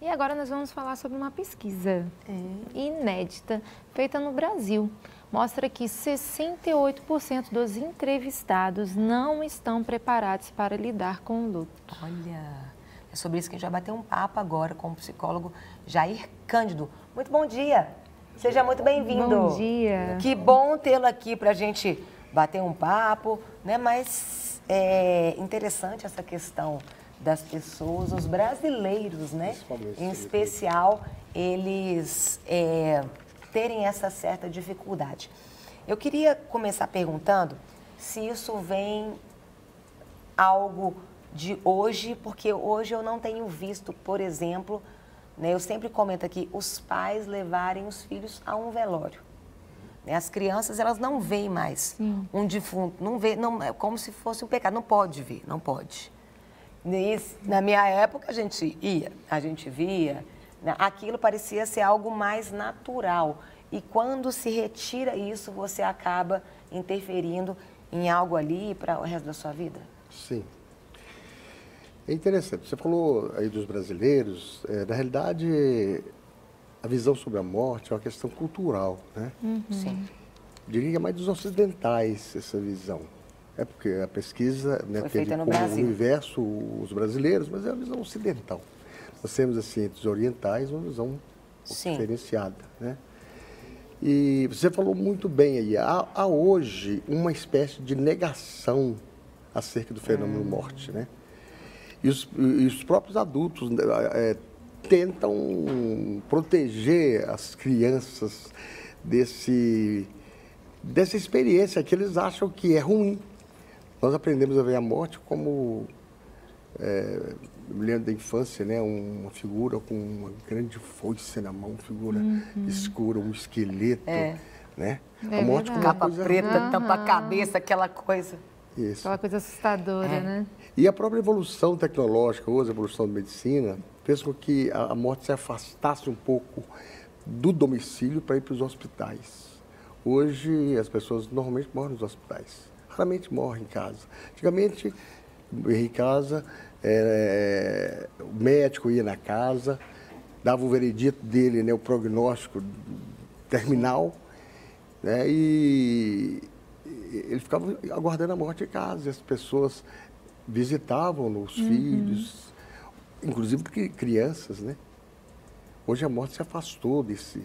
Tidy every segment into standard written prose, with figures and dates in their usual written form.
E agora nós vamos falar sobre uma pesquisa inédita feita no Brasil. Mostra que 68% dos entrevistados não estão preparados para lidar com o luto. Olha, é sobre isso que a gente vai bater um papo agora com o psicólogo Jair Cândido. Muito bom dia, seja muito bem-vindo. Bom dia. Que bom tê-lo aqui para a gente bater um papo, né? Mas é interessante essa questão das pessoas, os brasileiros, né? Em especial, eles terem essa certa dificuldade. Eu queria começar perguntando se isso vem algo de hoje, porque hoje eu não tenho visto, por exemplo, né, eu sempre comento aqui, os pais levarem os filhos a um velório. Né? As crianças, elas não veem mais um defunto, não vê, não, é como se fosse um pecado, não pode ver, não pode. Na minha época, a gente via, né? Aquilo parecia ser algo mais natural. E quando se retira isso, você acaba interferindo em algo ali para o resto da sua vida? Sim. É interessante. Você falou aí dos brasileiros. Na realidade, a visão sobre a morte é uma questão cultural, né? Sim. Diria que é mais dos ocidentais essa visão. É porque a pesquisa, né, teve feita no como Brasil. universo os brasileiros, mas é a visão ocidental. Nós temos, assim, entre os orientais, uma visão diferenciada, né? E você falou muito bem aí, há hoje uma espécie de negação acerca do fenômeno morte, né? E os próprios adultos tentam proteger as crianças dessa experiência que eles acham que é ruim. Nós aprendemos a ver a morte como, eu me lembro da infância, né? Uma figura com uma grande foice na mão, figura escura, um esqueleto, né? A morte como uma capa coisa preta, tampa a cabeça, aquela coisa. Isso. Aquela coisa assustadora, né? E a própria evolução tecnológica, hoje a evolução da medicina, fez com que a morte se afastasse um pouco do domicílio para ir para os hospitais. Hoje as pessoas normalmente morrem nos hospitais. Raramente morre em casa. Antigamente, em casa, o médico ia na casa, dava o veredito dele, né, o prognóstico terminal, né, e ele ficava aguardando a morte em casa. E as pessoas visitavam os filhos, inclusive crianças, né? Hoje a morte se afastou desse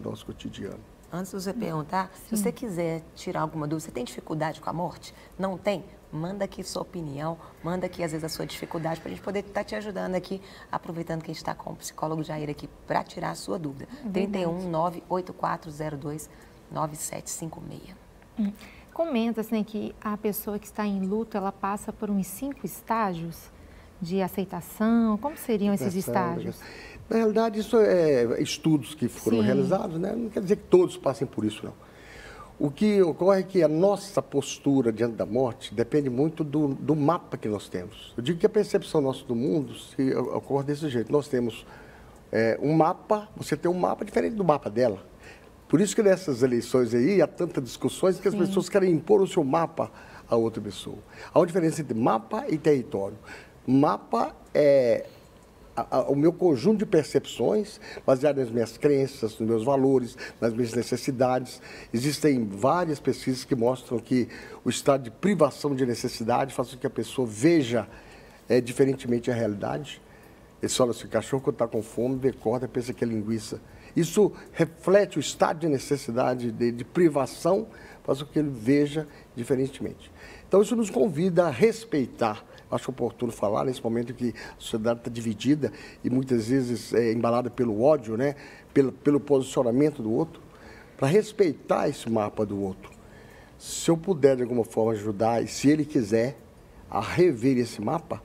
nosso cotidiano. Antes de você perguntar, se você quiser tirar alguma dúvida, você tem dificuldade com a morte? Não tem? Manda aqui sua opinião, manda aqui, às vezes, a sua dificuldade, para a gente poder estar te ajudando aqui, aproveitando que a gente está com o psicólogo Jair aqui, para tirar a sua dúvida. 31 98402 9756. Comenta assim, que a pessoa que está em luto, ela passa por uns 5 estágios de aceitação. Como seriam esses estágios? Na realidade, isso é estudos que foram realizados, né? Não quer dizer que todos passem por isso, não. O que ocorre é que a nossa postura diante da morte depende muito do mapa que nós temos. Eu digo que a percepção nossa do mundo ocorre desse jeito. Nós temos um mapa, você tem um mapa diferente do mapa dela. Por isso que nessas eleições aí há tantas discussões que as pessoas querem impor o seu mapa a outra pessoa. Há uma diferença entre mapa e território. Mapa é o meu conjunto de percepções, baseado nas minhas crenças, nos meus valores, nas minhas necessidades. Existem várias pesquisas que mostram que o estado de privação de necessidade faz com que a pessoa veja diferentemente a realidade. Ele fala assim, o cachorro quando está com fome, vê corda, pensa que é linguiça. Isso reflete o estado de necessidade, de privação, faz com que ele veja diferentemente. Então, isso nos convida a respeitar. Acho oportuno falar nesse momento em que a sociedade está dividida e muitas vezes embalada pelo ódio, né? Pelo posicionamento do outro, para respeitar esse mapa do outro. Se eu puder, de alguma forma, ajudar, e se ele quiser, a rever esse mapa,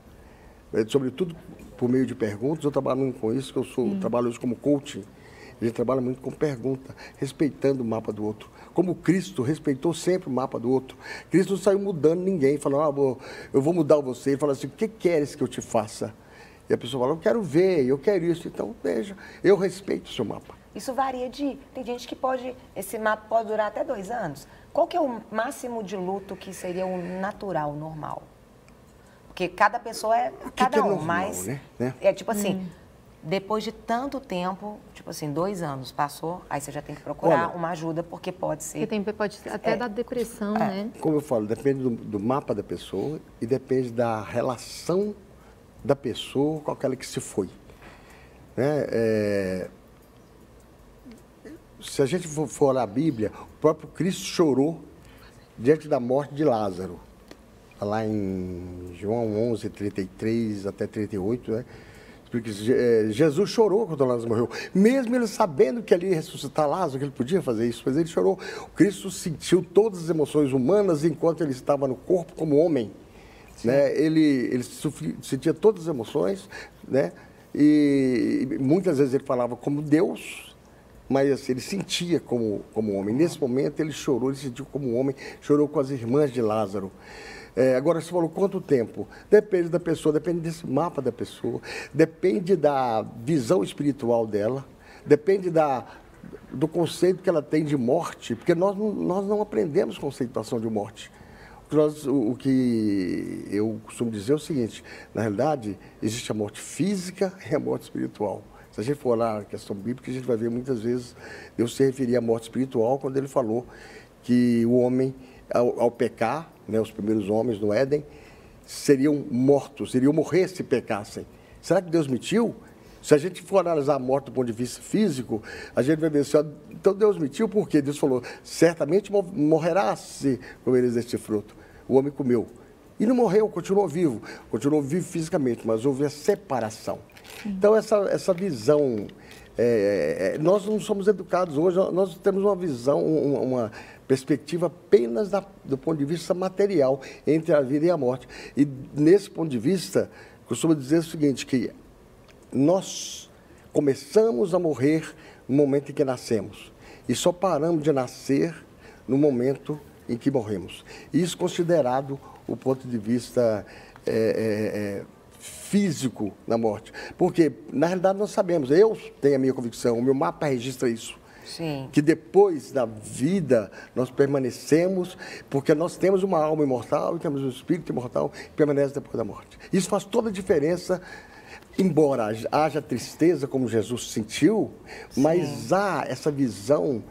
sobretudo por meio de perguntas, eu trabalho muito com isso, que eu trabalho hoje como coaching. A gente trabalha muito com pergunta, respeitando o mapa do outro. Como Cristo respeitou sempre o mapa do outro. Cristo não saiu mudando ninguém, falando, eu vou mudar você. Ele fala assim, o que queres que eu te faça? E a pessoa fala, eu quero ver, eu quero isso. Então, veja, eu respeito o seu mapa. Isso varia tem gente que esse mapa pode durar até 2 anos. Qual que é o máximo de luto que seria o natural, normal? Porque cada pessoa cada um, normal, mas né? é tipo assim, depois de tanto tempo, tipo assim, 2 anos passou, aí você já tem que procurar uma ajuda, porque pode ser... Pode até dar depressão, né? Como eu falo, depende do mapa da pessoa e depende da relação da pessoa com aquela que se foi. Né? Se a gente for olhar a Bíblia, o próprio Cristo chorou diante da morte de Lázaro. Lá em João 11, 33 até 38, né? Porque Jesus chorou quando Lázaro morreu. Mesmo ele sabendo que ele ia ressuscitar Lázaro, que ele podia fazer isso, mas ele chorou. O Cristo sentiu todas as emoções humanas enquanto ele estava no corpo como homem. Né? Ele sentia todas as emoções, né? E muitas vezes ele falava como Deus, mas assim, ele sentia como homem. Nesse momento ele chorou, ele sentiu como homem, chorou com as irmãs de Lázaro. Agora, você falou quanto tempo? Depende da pessoa, depende desse mapa da pessoa, depende da visão espiritual dela, depende do conceito que ela tem de morte, porque nós não aprendemos conceituação de morte. O que eu costumo dizer é o seguinte, na realidade, existe a morte física e a morte espiritual. Se a gente for olhar a questão bíblica, a gente vai ver muitas vezes Deus se referia à morte espiritual quando ele falou que o homem, ao pecar, né, os primeiros homens no Éden, seriam mortos, iriam morrer se pecassem. Será que Deus mentiu? Se a gente for analisar a morte do ponto de vista físico, a gente vai ver assim, então Deus mentiu porque Deus falou, certamente morrerá se comeres este fruto. O homem comeu. E não morreu, continuou vivo fisicamente, mas houve a separação. Então, essa visão, nós não somos educados hoje, nós temos uma visão, uma perspectiva apenas do ponto de vista material entre a vida e a morte. E nesse ponto de vista, costumo dizer o seguinte, que nós começamos a morrer no momento em que nascemos e só paramos de nascer no momento em que morremos. Isso considerado o ponto de vista físico da morte. Porque, na realidade, nós sabemos, eu tenho a minha convicção, o meu mapa registra isso. Sim. Que depois da vida nós permanecemos, porque nós temos uma alma imortal e temos um espírito imortal que permanece depois da morte. Isso faz toda a diferença, embora haja tristeza, como Jesus sentiu, mas há essa visão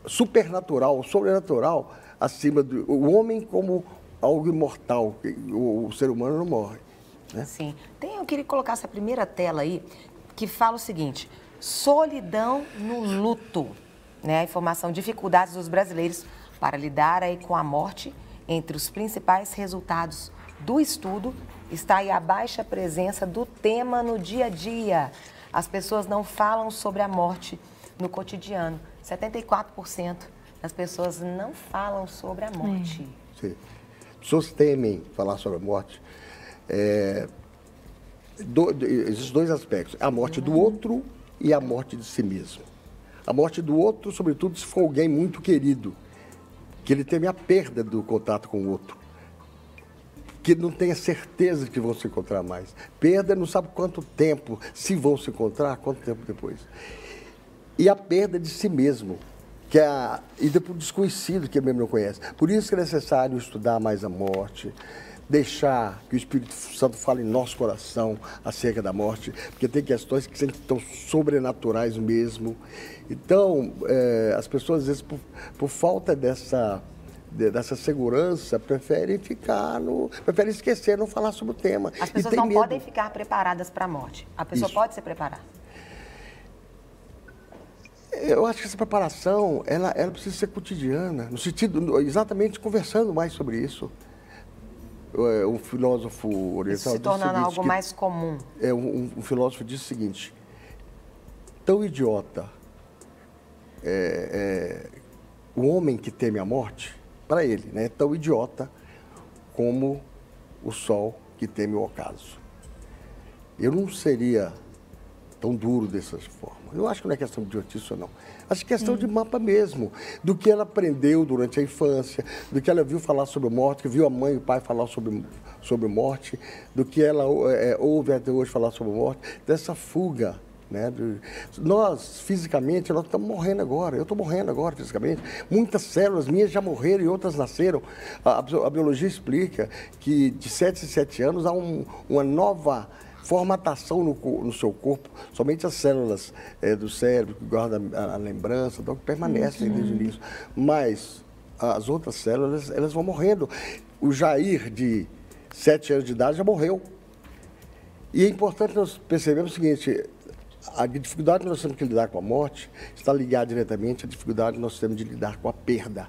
supernatural, sobrenatural, acima do homem como algo imortal. O ser humano não morre. Né? Sim. Eu queria colocar essa primeira tela aí, que fala o seguinte... Solidão no luto, né? A informação, dificuldades dos brasileiros para lidar aí com a morte. Entre os principais resultados do estudo está aí a baixa presença do tema no dia a dia. As pessoas não falam sobre a morte no cotidiano. 74% das pessoas não falam sobre a morte. Sim. Pessoas temem falar sobre a morte. Existem 2 aspectos. A morte do outro e a morte de si mesmo. A morte do outro, sobretudo, se for alguém muito querido, que ele teme a perda do contato com o outro, que não tenha certeza de que vão se encontrar mais. Perda, não sabe quanto tempo, se vão se encontrar, quanto tempo depois. E a perda de si mesmo, e depois desconhecido, que mesmo não conhece. Por isso que é necessário estudar mais a morte, deixar que o Espírito Santo fale em nosso coração acerca da morte, porque tem questões que estão sobrenaturais mesmo. Então, as pessoas, às vezes, por falta dessa segurança, preferem esquecer, não falar sobre o tema. As pessoas não podem ficar preparadas para a morte. A pessoa pode se preparar. Eu acho que essa preparação, ela precisa ser cotidiana, no sentido, exatamente, conversando mais sobre isso. Um filósofo oriental... Se tornando algo mais comum. Um filósofo disse o seguinte, tão idiota o homem que teme a morte, para ele, né, tão idiota como o sol que teme o ocaso. Eu não seria tão duro dessa forma. Eu acho que não é questão de idiotice ou não. Acho que é questão de mapa mesmo, do que ela aprendeu durante a infância, do que ela viu falar sobre morte, que viu a mãe e o pai falar sobre morte, do que ela ouve até hoje falar sobre morte, dessa fuga. Né? Nós, fisicamente, nós estamos morrendo agora. Eu estou morrendo agora, fisicamente. Muitas células minhas já morreram e outras nasceram. A biologia explica que de 7 em 7 anos há uma nova formatação no seu corpo, somente as células do cérebro que guardam a lembrança, então, que permanecem desde o início. Mas as outras células, elas vão morrendo. O Jair, de 7 anos de idade, já morreu. E é importante nós percebermos o seguinte: a dificuldade que nós temos que lidar com a morte está ligada diretamente à dificuldade que nós temos de lidar com a perda.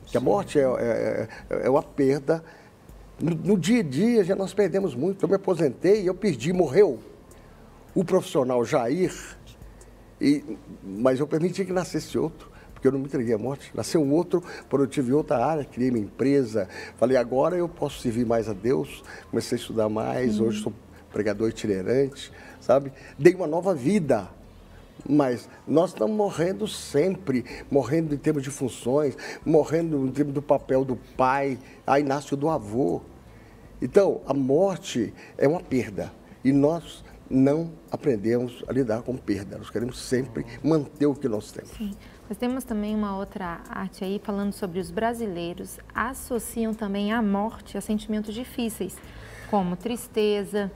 Porque a morte é uma perda. No dia a dia, já nós perdemos muito. Eu me aposentei, eu perdi, morreu o profissional Jair, mas eu permiti que nascesse outro, porque eu não me entreguei à morte. Nasceu um outro, produtivo em outra área, criei minha empresa. Falei, agora eu posso servir mais a Deus. Comecei a estudar mais, hoje sou pregador itinerante, sabe? Dei uma nova vida. Mas nós estamos morrendo sempre, morrendo em termos de funções, morrendo em termos do papel do pai, aí nasce o do avô. Então, a morte é uma perda e nós não aprendemos a lidar com perda. Nós queremos sempre manter o que nós temos. Sim. Nós temos também uma outra arte aí falando sobre os brasileiros associam também a morte a sentimentos difíceis, como tristeza,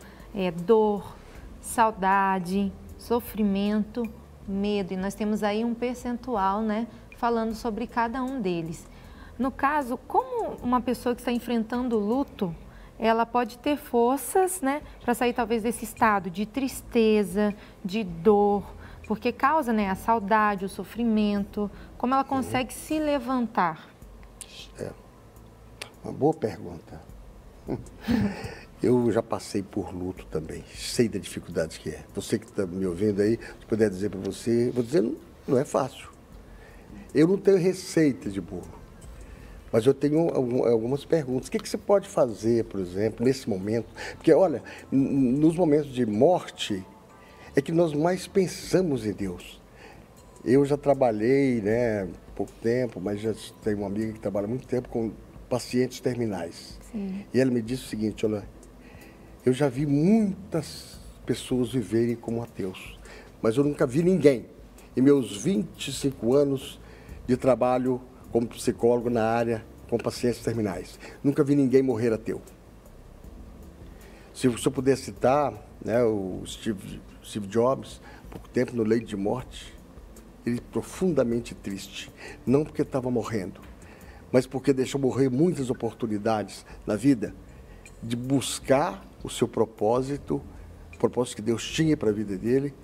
dor, saudade, sofrimento, medo, e nós temos aí um percentual, né, falando sobre cada um deles. No caso, como uma pessoa que está enfrentando o luto, ela pode ter forças, né, para sair talvez desse estado de tristeza, de dor, porque causa, né, a saudade, o sofrimento, como ela consegue se levantar? Uma boa pergunta. Eu já passei por luto também, sei da dificuldade que é. Você que está me ouvindo aí, se puder dizer para você, vou dizer, não é fácil. Eu não tenho receita de bolo, mas eu tenho algumas perguntas. O que você pode fazer, por exemplo, nesse momento? Porque, olha, nos momentos de morte, é que nós mais pensamos em Deus. Eu já trabalhei, né, pouco tempo, mas já tenho uma amiga que trabalha muito tempo com pacientes terminais. Sim. E ela me disse o seguinte, olha, eu já vi muitas pessoas viverem como ateus, mas eu nunca vi ninguém, em meus 25 anos de trabalho como psicólogo na área com pacientes terminais, nunca vi ninguém morrer ateu. Se eu puder citar, né, o Steve Jobs, pouco tempo no leito de morte, ele profundamente triste, não porque estava morrendo, mas porque deixou morrer muitas oportunidades na vida de buscar o seu propósito, o propósito que Deus tinha para a vida dele.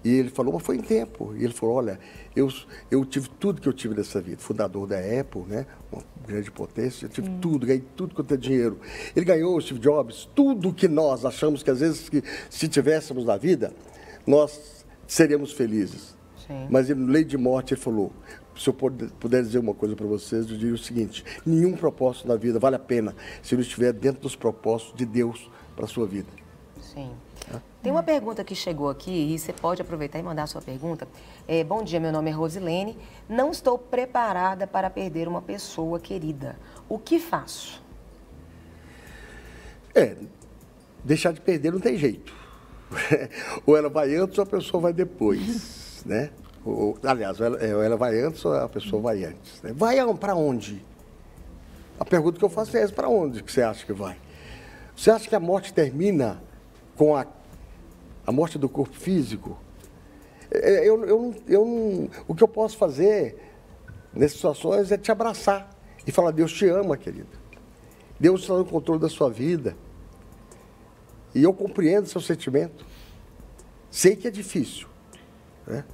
E ele falou, mas foi em tempo. E ele falou, olha, eu tive tudo que eu tive nessa vida. Fundador da Apple, né? Uma grande potência, eu tive tudo, ganhei tudo quanto é dinheiro. Ele ganhou, o Steve Jobs, tudo que nós achamos que às vezes, que, se tivéssemos na vida, nós seríamos felizes. Sim. Mas no leito de morte ele falou, se eu puder dizer uma coisa para vocês, eu diria o seguinte, nenhum propósito na vida vale a pena se não estiver dentro dos propósitos de Deus para a sua vida. Sim. Tem uma pergunta que chegou aqui e você pode aproveitar e mandar a sua pergunta. Bom dia, meu nome é Rosilene. Não estou preparada para perder uma pessoa querida. O que faço? Deixar de perder não tem jeito. Ou ela vai antes ou a pessoa vai depois, né? Aliás, ela vai antes ou a pessoa vai antes. Né? Vai para onde? A pergunta que eu faço é essa, para onde que você acha que vai? Você acha que a morte termina com a morte do corpo físico? O que eu posso fazer nessas situações é te abraçar e falar, Deus te ama, querido. Deus está no controle da sua vida. E eu compreendo seu sentimento. Sei que é difícil, né?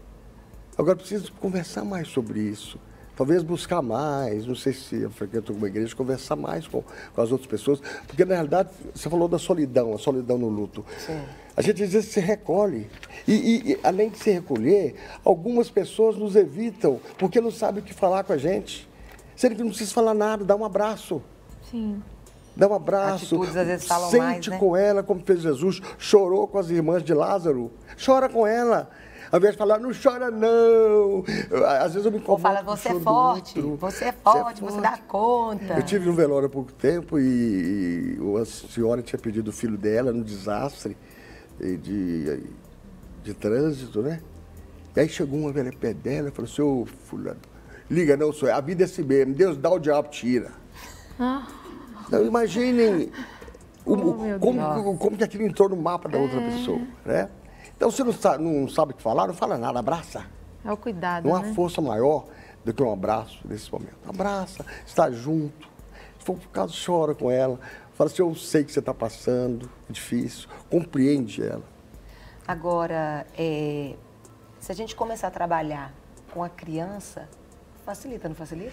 Agora, preciso conversar mais sobre isso. Talvez buscar mais, não sei se eu frequento alguma igreja, conversar mais com as outras pessoas. Porque, na realidade, você falou da solidão, a solidão no luto. Sim. A gente às vezes se recolhe. E, além de se recolher, algumas pessoas nos evitam porque não sabem o que falar com a gente. Sendo que não precisa falar nada, dá um abraço. Sim. Dá um abraço, atitudes, às vezes, falam sente mais, né? com ela, como fez Jesus, chorou com as irmãs de Lázaro. Chora com ela. Ao invés de falar, não chora não. Às vezes eu me incomodo. Ou fala, você é forte, você é forte, você dá conta. Eu tive um velório há pouco tempo e uma senhora tinha pedido o filho dela num desastre de trânsito, né? E aí chegou uma velha pé dela e falou assim, ô fulano, liga não, a vida é assim mesmo, Deus dá, o diabo tira. Então imaginem o Como que aquilo entrou no mapa da outra pessoa, né? Então, você não sabe o que falar, não fala nada, abraça. É o cuidado, Não há força maior do que um abraço nesse momento. Abraça, está junto. Se for por caso, chora com ela. Fala assim, eu sei que você está passando, é difícil. Compreende ela. Agora, se a gente começar a trabalhar com a criança, facilita, não facilita?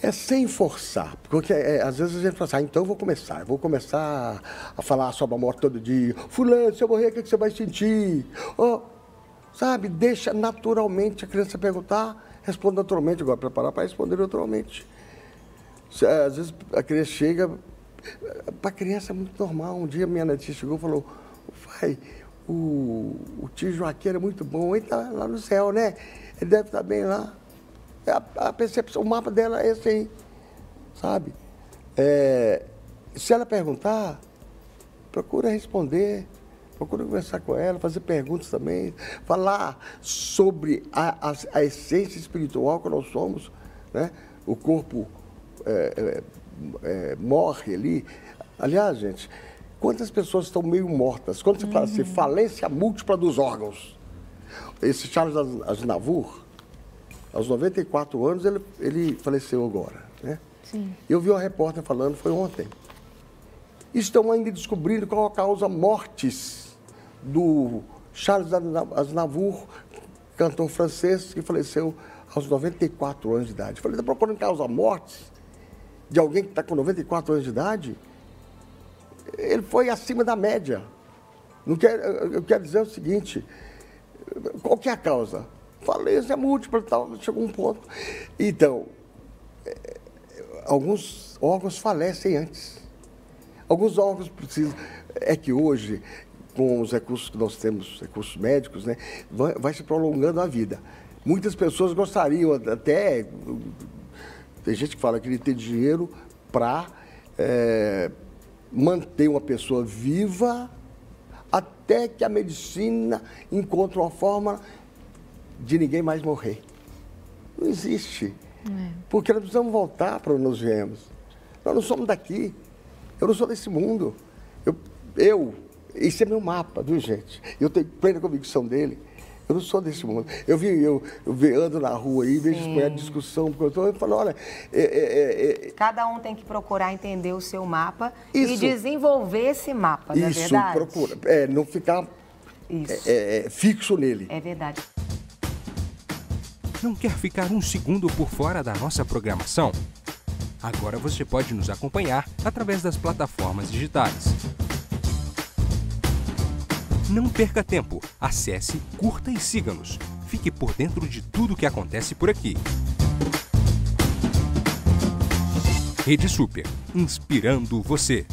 É sem forçar, porque às vezes a gente fala assim, então eu vou começar a falar sobre a morte todo dia. Fulano, se eu morrer, o que você vai sentir? Oh, sabe, deixa naturalmente a criança perguntar, responde naturalmente, agora preparar para responder naturalmente. Às vezes a criança chega, para a criança é muito normal. Um dia minha netinha chegou e falou, pai, o tio Joaquim era muito bom, ele está lá no céu, né? Ele deve estar bem lá. A percepção, o mapa dela é esse aí, sabe? Se ela perguntar, procura responder, procura conversar com ela, fazer perguntas também, falar sobre a essência espiritual que nós somos, né? O corpo morre ali. Aliás, gente, quantas pessoas estão meio mortas? Quando você fala assim, falência múltipla dos órgãos. Esse Charles Aznavour, aos 94 anos, ele faleceu agora, né? Sim. Eu vi uma repórter falando, foi ontem. Estão ainda descobrindo qual a causa mortes do Charles Aznavour, cantor francês, que faleceu aos 94 anos de idade. Eu falei, está procurando causa mortes de alguém que está com 94 anos de idade? Ele foi acima da média. Eu quero dizer o seguinte, qual que é a causa? Falência múltipla, tal, chegou um ponto. Então, alguns órgãos falecem antes. Alguns órgãos precisam... É que hoje, com os recursos que nós temos, recursos médicos, né, vai se prolongando a vida. Muitas pessoas gostariam até... Tem gente que fala que ele tem dinheiro para manter uma pessoa viva até que a medicina encontre uma forma de ninguém mais morrer. Não existe. Porque nós precisamos voltar para onde nós viemos. Nós não somos daqui. Eu não sou desse mundo. Esse é meu mapa, viu, gente? Eu tenho plena convicção dele. Eu não sou desse mundo. Eu ando na rua aí, vejo a discussão, eu falo, olha... Cada um tem que procurar entender o seu mapa e desenvolver esse mapa, não é verdade? Isso, procura. Não ficar fixo nele. É verdade. Não quer ficar um segundo por fora da nossa programação? Agora você pode nos acompanhar através das plataformas digitais. Não perca tempo. Acesse, curta e siga-nos. Fique por dentro de tudo o que acontece por aqui. Rede Super, inspirando você.